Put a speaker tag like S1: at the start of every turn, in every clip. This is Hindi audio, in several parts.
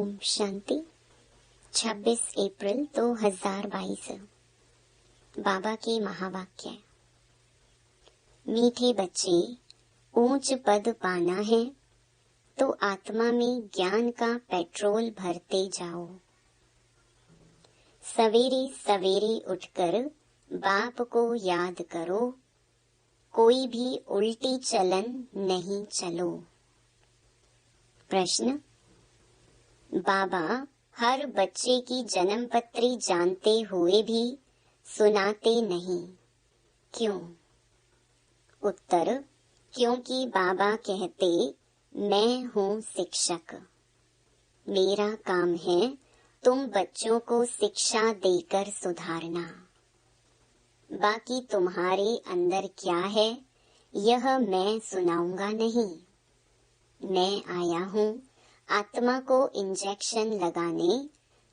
S1: ओम शांति। 26 अप्रैल 2022। बाबा के महावाक्य। मीठे बच्चे, ऊंच पद पाना है तो आत्मा में ज्ञान का पेट्रोल भरते जाओ। सवेरे सवेरे उठकर बाप को याद करो, कोई भी उल्टी चलन नहीं चलो। प्रश्न। बाबा हर बच्चे की जन्म पत्री जानते हुए भी सुनाते नहीं, क्यों? उत्तर। क्योंकि बाबा कहते, मैं हूँ शिक्षक। मेरा काम है तुम बच्चों को शिक्षा देकर सुधारना। बाकी तुम्हारे अंदर क्या है यह मैं सुनाऊंगा नहीं। मैं आया हूँ आत्मा को इंजेक्शन लगाने,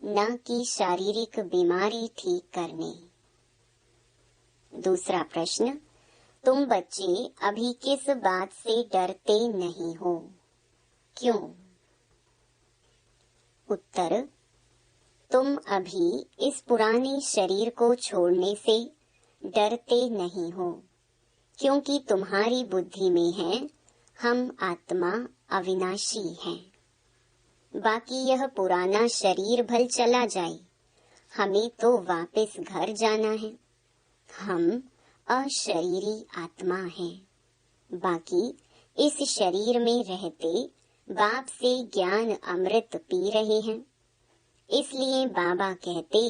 S1: न कि शारीरिक बीमारी ठीक करने। दूसरा प्रश्न। तुम बच्चे अभी किस बात से डरते नहीं हो, क्यों? उत्तर। तुम अभी इस पुराने शरीर को छोड़ने से डरते नहीं हो, क्योंकि तुम्हारी बुद्धि में है हम आत्मा अविनाशी हैं। बाकी यह पुराना शरीर भल चला जाए, हमें तो वापस घर जाना है। हम अशरीरी आत्मा हैं। बाकी इस शरीर में रहते बाप से ज्ञान अमृत पी रहे हैं। इसलिए बाबा कहते,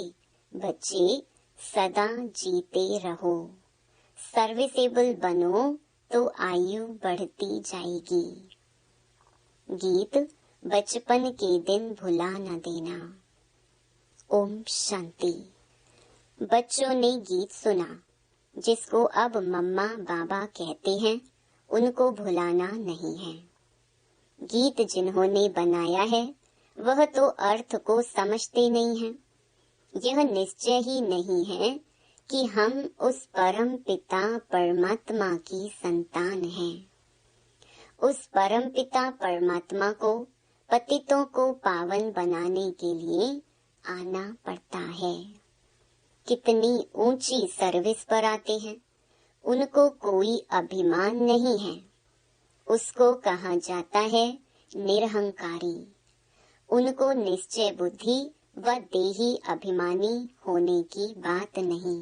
S1: बच्चे सदा जीते रहो, सर्विसेबल बनो तो आयु बढ़ती जाएगी। गीत बचपन के दिन भुला न देना। ओम शांति। बच्चों ने गीत सुना जिसको अब मम्मा बाबा कहते हैं, उनको भुलाना नहीं है। गीत जिन्होंने बनाया है वह तो अर्थ को समझते नहीं हैं। यह निश्चय ही नहीं है कि हम उस परम पिता परमात्मा की संतान हैं। उस परम पिता परमात्मा को पतितों को पावन बनाने के लिए आना पड़ता है। कितनी ऊंची सर्विस पर आते हैं, उनको कोई अभिमान नहीं है। उसको कहा जाता है निरहंकारी। उनको निश्चय बुद्धि व देही अभिमानी होने की बात नहीं।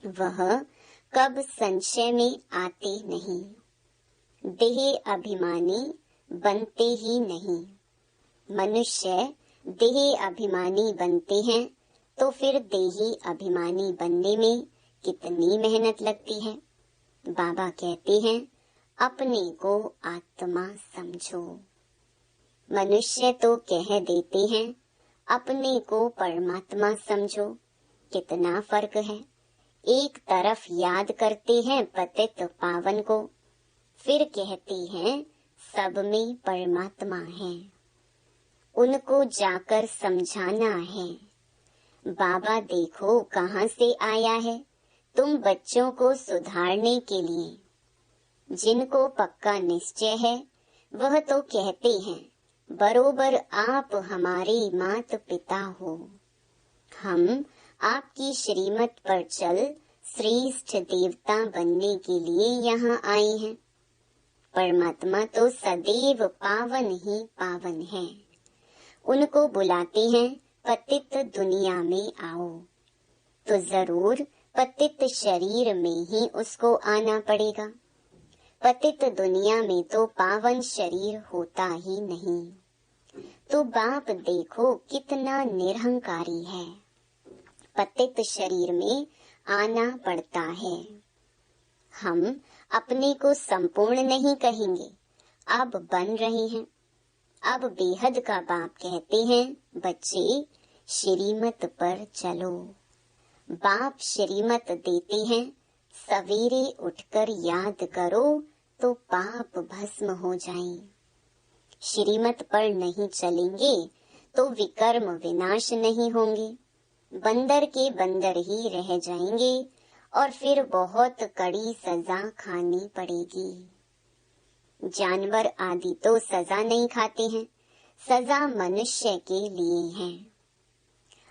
S1: वह कब संशय में आते नहीं। देह अभिमानी बनते ही नहीं। मनुष्य देह अभिमानी बनते हैं तो फिर देही अभिमानी बनने में कितनी मेहनत लगती है। बाबा कहते हैं, अपने को आत्मा समझो। मनुष्य तो कह देते हैं, अपने को परमात्मा समझो। कितना फर्क है। एक तरफ याद करते हैं पतित पावन को, फिर कहते हैं सब में परमात्मा है। उनको जाकर समझाना है, बाबा देखो कहाँ से आया है तुम बच्चों को सुधारने के लिए। जिनको पक्का निश्चय है वह तो कहते हैं, बरोबर आप हमारे माता पिता हो। हम आपकी श्रीमत पर चल श्रेष्ठ देवता बनने के लिए यहाँ आए हैं। परमात्मा तो सदैव पावन ही पावन है। उनको बुलाते हैं पतित दुनिया में आओ, तो जरूर पतित शरीर में ही उसको आना पड़ेगा। पतित दुनिया में तो पावन शरीर होता ही नहीं। तो बाप देखो कितना निरहंकारी है। पतित शरीर में आना पड़ता है। हम अपने को संपूर्ण नहीं कहेंगे, अब बन रहे हैं। अब बेहद का बाप कहते हैं, बच्चे श्रीमत पर चलो। बाप श्रीमत देते हैं, सवेरे उठकर याद करो तो पाप भस्म हो जाएं। श्रीमत पर नहीं चलेंगे तो विकर्म विनाश नहीं होंगे। बंदर के बंदर ही रह जाएंगे और फिर बहुत कड़ी सजा खानी पड़ेगी। जानवर आदि तो सजा नहीं खाते हैं, सजा मनुष्य के लिए है।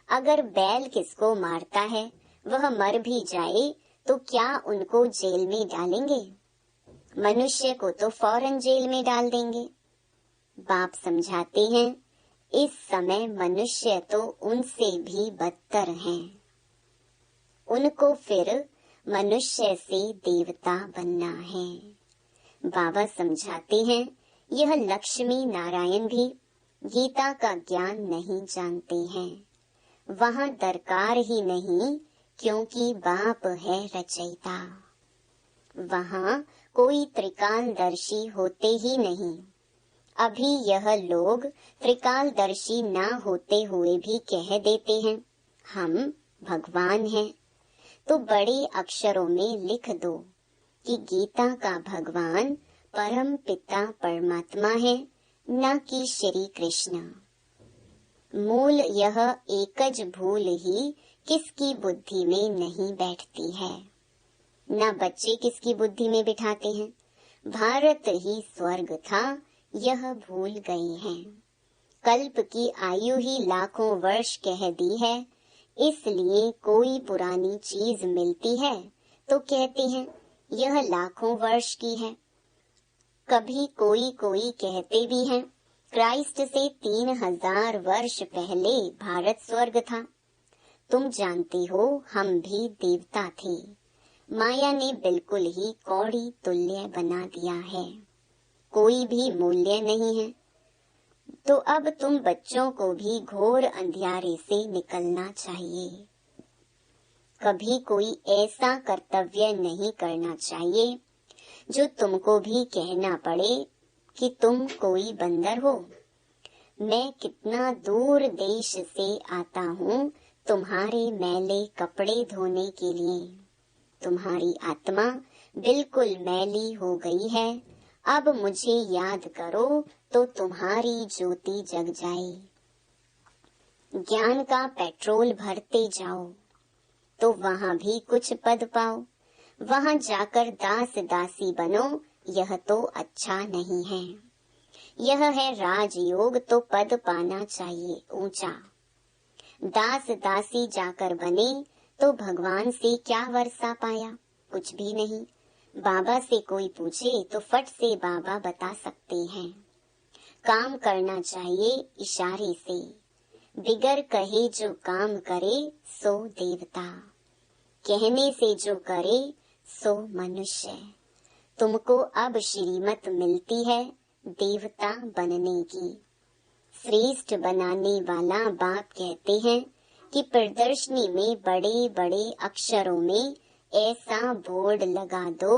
S1: अगर बैल किसको मारता है वह मर भी जाए तो क्या उनको जेल में डालेंगे? मनुष्य को तो फौरन जेल में डाल देंगे। बाप समझाते हैं, इस समय मनुष्य तो उनसे भी बदतर हैं। उनको फिर मनुष्य से देवता बनना है। बाबा समझाते हैं, यह लक्ष्मी नारायण भी गीता का ज्ञान नहीं जानते हैं। वहाँ दरकार ही नहीं, क्योंकि बाप है रचयिता। वहाँ कोई त्रिकालदर्शी होते ही नहीं। अभी यह लोग त्रिकालदर्शी ना होते हुए भी कह देते हैं हम भगवान हैं। तो बड़े अक्षरों में लिख दो कि गीता का भगवान परम पिता परमात्मा है, न कि श्री कृष्ण। मूल यह एकज भूल ही किसकी बुद्धि में नहीं बैठती है। न बच्चे किसकी बुद्धि में बिठाते हैं। भारत ही स्वर्ग था, यह भूल गए हैं। कल्प की आयु ही लाखों वर्ष कह दी है, इसलिए कोई पुरानी चीज मिलती है तो कहते हैं यह लाखों वर्ष की है। कभी कोई कहते भी हैं क्राइस्ट से 3000 वर्ष पहले भारत स्वर्ग था। तुम जानते हो हम भी देवता थे। माया ने बिल्कुल ही कौड़ी तुल्य बना दिया है, कोई भी मूल्य नहीं है। तो अब तुम बच्चों को भी घोर अंधियारे से निकलना चाहिए। कभी कोई ऐसा कर्तव्य नहीं करना चाहिए जो तुमको भी कहना पड़े कि तुम कोई बंदर हो। मैं कितना दूर देश से आता हूँ तुम्हारे मैले कपड़े धोने के लिए। तुम्हारी आत्मा बिल्कुल मैली हो गई है। अब मुझे याद करो तो तुम्हारी ज्योति जग जाए। ज्ञान का पेट्रोल भरते जाओ तो वहाँ भी कुछ पद पाओ। वहाँ जाकर दास दासी बनो, यह तो अच्छा नहीं है। यह है राजयोग, तो पद पाना चाहिए ऊंचा। दास दासी जाकर बने तो भगवान से क्या वर्षा पाया? कुछ भी नहीं। बाबा से कोई पूछे तो फट से बाबा बता सकते हैं। काम करना चाहिए इशारे से, बिगर कहे जो काम करे सो देवता, कहने से जो करे सो मनुष्य। तुमको अब श्रीमत मिलती है देवता बनने की। श्रेष्ठ बनाने वाला बाप कहते हैं कि प्रदर्शनी में बड़े बड़े अक्षरों में ऐसा बोर्ड लगा दो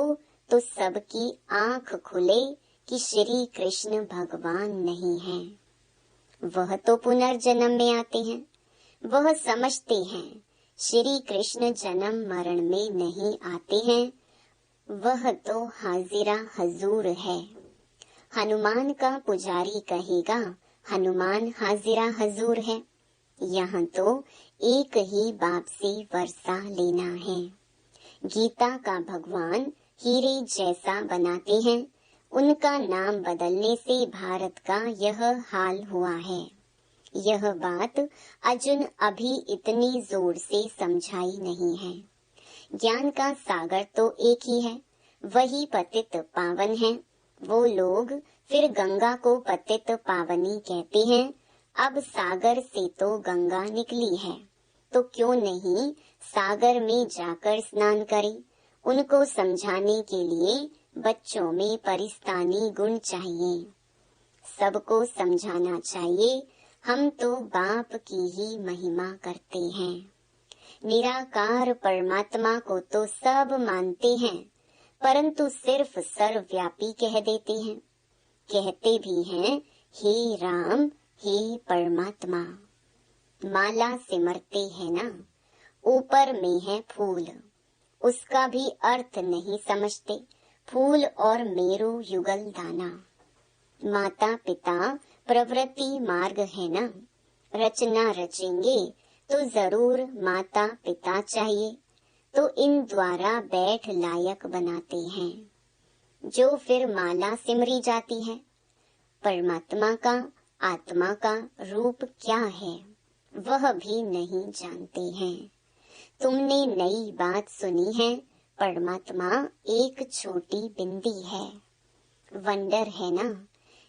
S1: तो सबकी आंख खुले कि श्री कृष्ण भगवान नहीं है। वह तो पुनर्जन्म में आते हैं। वह समझते हैं श्री कृष्ण जन्म मरण में नहीं आते हैं। वह तो हाजिरा हजूर है। हनुमान का पुजारी कहेगा हनुमान हाजिरा हजूर है। यहाँ तो एक ही बाप से वर्षा लेना है। गीता का भगवान हीरे जैसा बनाते हैं। उनका नाम बदलने से भारत का यह हाल हुआ है। यह बात अर्जुन अभी इतनी जोर से समझाई नहीं है। ज्ञान का सागर तो एक ही है, वही पतित पावन है। वो लोग फिर गंगा को पतित पावनी कहते हैं। अब सागर से तो गंगा निकली है, तो क्यों नहीं सागर में जाकर स्नान करें। उनको समझाने के लिए बच्चों में परिस्तानी गुण चाहिए। सबको समझाना चाहिए हम तो बाप की ही महिमा करते हैं। निराकार परमात्मा को तो सब मानते हैं, परंतु सिर्फ सर्वव्यापी कह देते हैं। कहते भी हैं हे राम हे परमात्मा। माला सिमरते हैं ना, ऊपर में है फूल, उसका भी अर्थ नहीं समझते। फूल और मेरू युगल दाना। माता पिता प्रवृत्ति मार्ग है ना, रचना रचेंगे तो जरूर माता पिता चाहिए, तो इन द्वारा बैठ लायक बनाते हैं। जो फिर माला सिमरी जाती है परमात्मा का आत्मा का रूप क्या है वह भी नहीं जानते हैं। तुमने नई बात सुनी है, परमात्मा एक छोटी बिंदी है। वंडर है ना,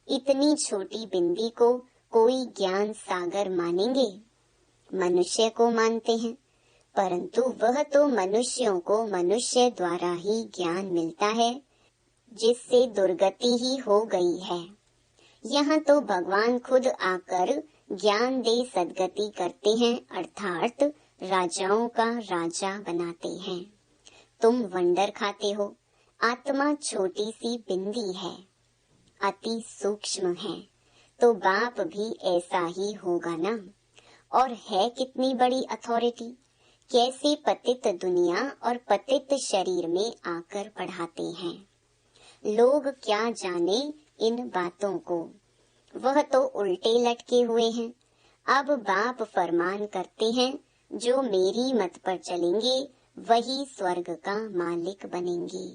S1: इतनी छोटी बिंदी को कोई ज्ञान सागर मानेंगे? मनुष्य को मानते हैं, परंतु वह तो मनुष्यों को मनुष्य द्वारा ही ज्ञान मिलता है, जिससे दुर्गति ही हो गई है। यहाँ तो भगवान खुद आकर ज्ञान दे सद्गति करते हैं, अर्थात राजाओं का राजा बनाते हैं। तुम वंडर खाते हो, आत्मा छोटी सी बिंदी है, अति सूक्ष्म है, तो बाप भी ऐसा ही होगा ना। और है कितनी बड़ी अथॉरिटी, कैसे पतित दुनिया और पतित शरीर में आकर पढ़ाते हैं। लोग क्या जाने इन बातों को, वह तो उल्टे लटके हुए हैं। अब बाप फरमान करते हैं, जो मेरी मत पर चलेंगे वही स्वर्ग का मालिक बनेंगे।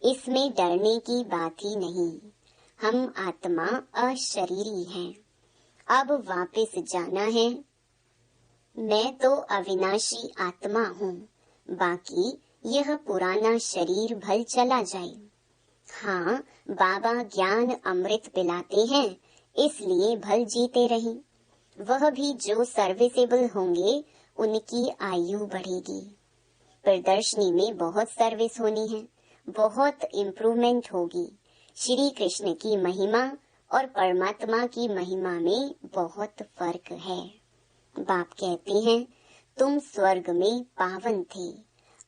S1: इसमें डरने की बात ही नहीं। हम आत्मा अशरीरी हैं, अब वापस जाना है। मैं तो अविनाशी आत्मा हूँ, बाकी यह पुराना शरीर भल चला जाए। हाँ, बाबा ज्ञान अमृत पिलाते हैं, इसलिए भल जीते रहें। वह भी जो सर्विसेबल होंगे उनकी आयु बढ़ेगी। प्रदर्शनी में बहुत सर्विस होनी है, बहुत इम्प्रूवमेंट होगी। श्री कृष्ण की महिमा और परमात्मा की महिमा में बहुत फर्क है। बाप कहते हैं, तुम स्वर्ग में पावन थे,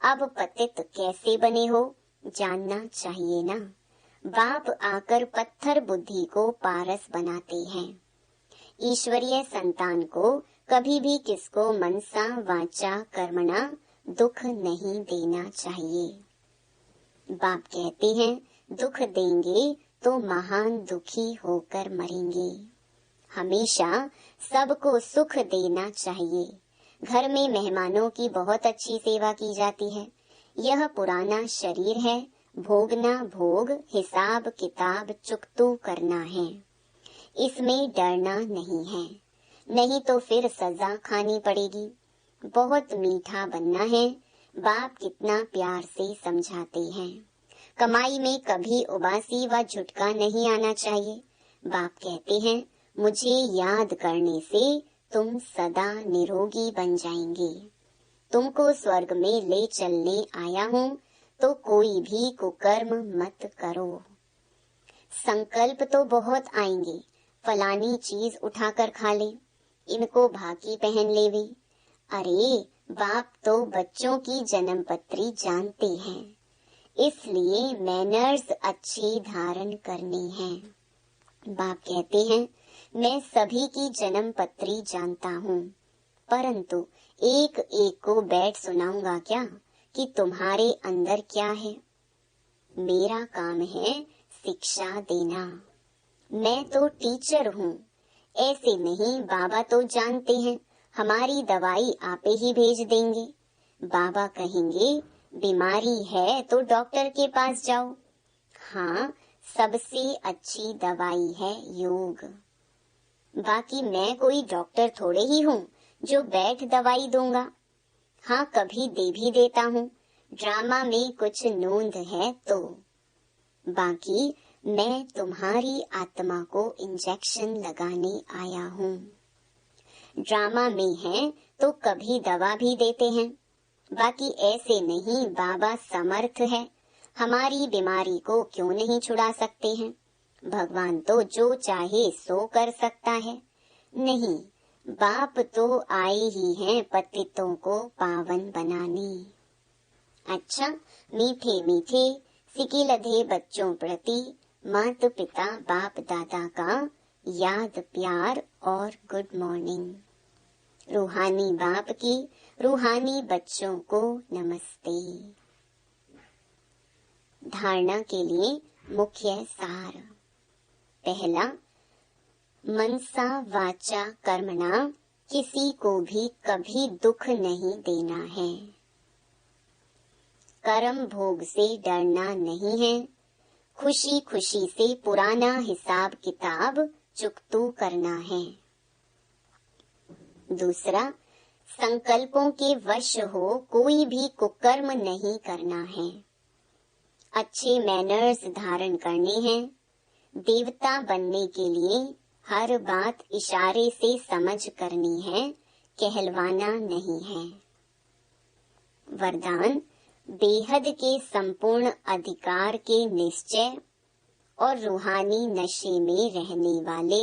S1: अब पतित कैसे बने हो जानना चाहिए ना। बाप आकर पत्थर बुद्धि को पारस बनाते हैं। ईश्वरीय संतान को कभी भी किसको मनसा वाचा कर्मणा दुख नहीं देना चाहिए। बाप कहते हैं, दुख देंगे तो महान दुखी होकर मरेंगे। हमेशा सबको सुख देना चाहिए। घर में मेहमानों की बहुत अच्छी सेवा की जाती है। यह पुराना शरीर है, भोगना भोग, हिसाब किताब चुकतू करना है। इसमें डरना नहीं है, नहीं तो फिर सजा खानी पड़ेगी। बहुत मीठा बनना है। बाप कितना प्यार से समझाते हैं। कमाई में कभी उबासी व झुटका नहीं आना चाहिए। बाप कहते हैं, मुझे याद करने से तुम सदा निरोगी बन जाएंगे। तुमको स्वर्ग में ले चलने आया हूँ, तो कोई भी कुकर्म मत करो। संकल्प तो बहुत आएंगे, फलानी चीज उठाकर खा ले, इनको भाकी पहन ले वे। अरे बाप तो बच्चों की जन्म पत्री जानते हैं, इसलिए मैनर्स अच्छी धारण करनी है। बाप कहते हैं, मैं सभी की जन्म पत्री जानता हूँ, परंतु एक एक को बैठ सुनाऊंगा क्या कि तुम्हारे अंदर क्या है। मेरा काम है शिक्षा देना। मैं तो टीचर हूँ, ऐसे नहीं। बाबा तो जानते हैं, हमारी दवाई आपे ही भेज देंगे। बाबा कहेंगे, बीमारी है तो डॉक्टर के पास जाओ। हाँ, सबसे अच्छी दवाई है योग। बाकी मैं कोई डॉक्टर थोड़े ही हूँ जो बैठ दवाई दूंगा। हाँ, कभी दे भी देता हूँ, ड्रामा में कुछ नोंद है तो। बाकी मैं तुम्हारी आत्मा को इंजेक्शन लगाने आया हूँ। ड्रामा में है तो कभी दवा भी देते हैं, बाकी ऐसे नहीं। बाबा समर्थ है, हमारी बीमारी को क्यों नहीं छुड़ा सकते हैं। भगवान तो जो चाहे सो कर सकता है। नहीं, बाप तो आए ही हैं पतितों को पावन बनाने। अच्छा, मीठे मीठे सिकिलधे बच्चों प्रति माता पिता बाप दादा का याद प्यार और गुड मॉर्निंग। रूहानी बाप की रूहानी बच्चों को नमस्ते। धारणा के लिए मुख्य सार। पहला, मनसा वाचा कर्मणा किसी को भी कभी दुख नहीं देना है। कर्म भोग से डरना नहीं है। खुशी खुशी से पुराना हिसाब किताब चुकतू करना है। दूसरा, संकल्पों के वश हो कोई भी कुकर्म नहीं करना है। अच्छे मैनर्स धारण करने हैं। देवता बनने के लिए हर बात इशारे से समझ करनी है, कहलवाना नहीं है। वरदान, बेहद के संपूर्ण अधिकार के निश्चय और रूहानी नशे में रहने वाले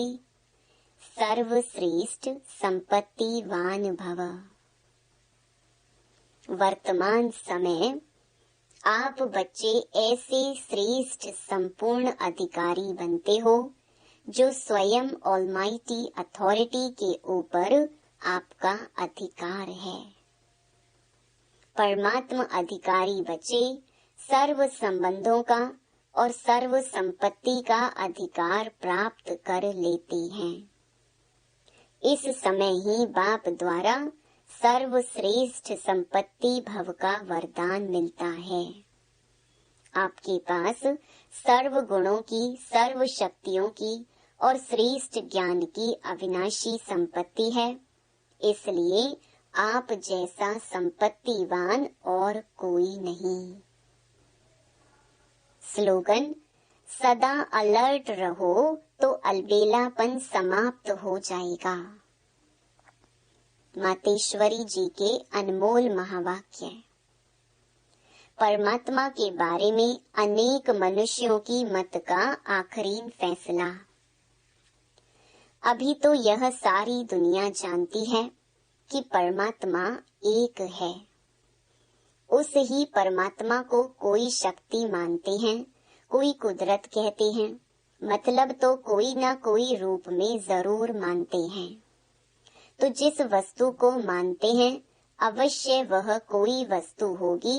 S1: सर्वश्रेष्ठ संपत्तिवान भव। वर्तमान समय आप बच्चे ऐसे श्रेष्ठ संपूर्ण अधिकारी बनते हो जो स्वयं ऑलमाइटी अथॉरिटी के ऊपर आपका अधिकार है। परमात्मा अधिकारी बच्चे सर्व संबंधों का और सर्व संपत्ति का अधिकार प्राप्त कर लेते हैं। इस समय ही बाप द्वारा सर्वश्रेष्ठ संपत्ति भव का वरदान मिलता है। आपके पास सर्व गुणों की, सर्व शक्तियों की और श्रेष्ठ ज्ञान की अविनाशी संपत्ति है। इसलिए आप जैसा संपत्तिवान और कोई नहीं। स्लोगन, सदा अलर्ट रहो तो अलबेलापन समाप्त हो जाएगा। मातेश्वरी जी के अनमोल महावाक्य। परमात्मा के बारे में अनेक मनुष्यों की मत का आखिरी फैसला। अभी तो यह सारी दुनिया जानती है कि परमात्मा एक है। उस ही परमात्मा को कोई शक्ति मानते हैं, कोई कुदरत कहते हैं, मतलब तो कोई ना कोई रूप में जरूर मानते हैं। तो जिस वस्तु को मानते हैं अवश्य वह कोई वस्तु होगी,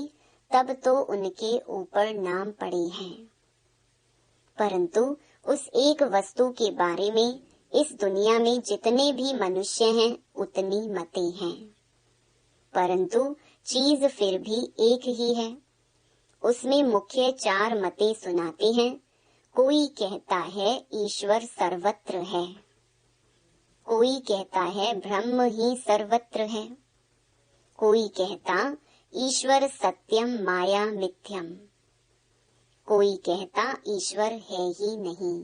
S1: तब तो उनके ऊपर नाम पड़े हैं। परंतु उस एक वस्तु के बारे में इस दुनिया में जितने भी मनुष्य हैं उतनी मतें हैं, परंतु चीज फिर भी एक ही है। उसमें मुख्य 4 मतें सुनाते हैं। कोई कहता है ईश्वर सर्वत्र है, कोई कहता है ब्रह्म ही सर्वत्र है, कोई कहता ईश्वर सत्यम माया मिथ्यम, कोई कहता ईश्वर है ही नहीं,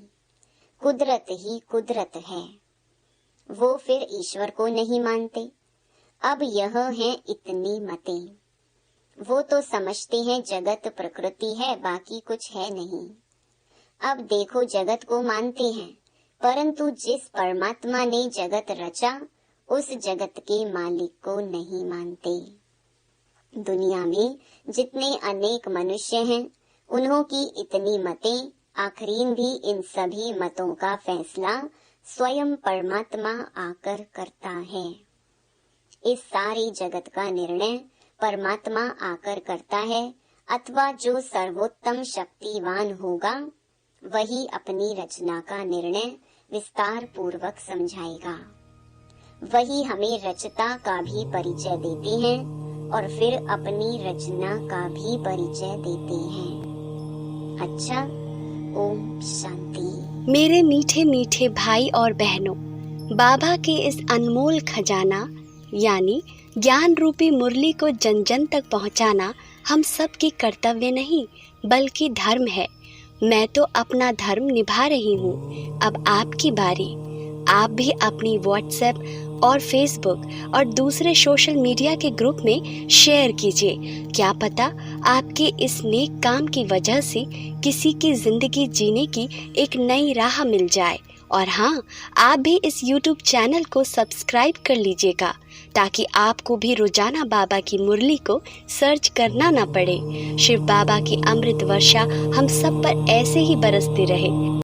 S1: कुदरत ही कुदरत है। वो फिर ईश्वर को नहीं मानते। अब यह है इतनी मतें। वो तो समझते हैं जगत प्रकृति है, बाकी कुछ है नहीं। अब देखो जगत को मानते हैं, परंतु जिस परमात्मा ने जगत रचा उस जगत के मालिक को नहीं मानते। दुनिया में जितने अनेक मनुष्य हैं उन्हों की इतनी मतें, आखिरीन भी इन सभी मतों का फैसला स्वयं परमात्मा आकर करता है। इस सारी जगत का निर्णय परमात्मा आकर करता है, अथवा जो सर्वोत्तम शक्तिवान होगा वही अपनी रचना का निर्णय विस्तार पूर्वक समझाएगा। वही हमें रचता का भी परिचय देते हैं और फिर अपनी रचना का भी परिचय देते हैं। अच्छा, ओम शांति।
S2: मेरे मीठे मीठे भाई और बहनों, बाबा के इस अनमोल खजाना यानी ज्ञान रूपी मुरली को जन जन तक पहुंचाना हम सब की कर्तव्य नहीं बल्कि धर्म है। मैं तो अपना धर्म निभा रही हूँ, अब आपकी बारी। आप भी अपनी व्हाट्सएप और फेसबुक और दूसरे सोशल मीडिया के ग्रुप में शेयर कीजिए। क्या पता आपके इस नेक काम की वजह से किसी की जिंदगी जीने की एक नई राह मिल जाए। और हाँ, आप भी इस YouTube चैनल को सब्सक्राइब कर लीजिएगा ताकि आपको भी रोजाना बाबा की मुरली को सर्च करना ना पड़े। शिव बाबा की अमृत वर्षा हम सब पर ऐसे ही बरसती रहे।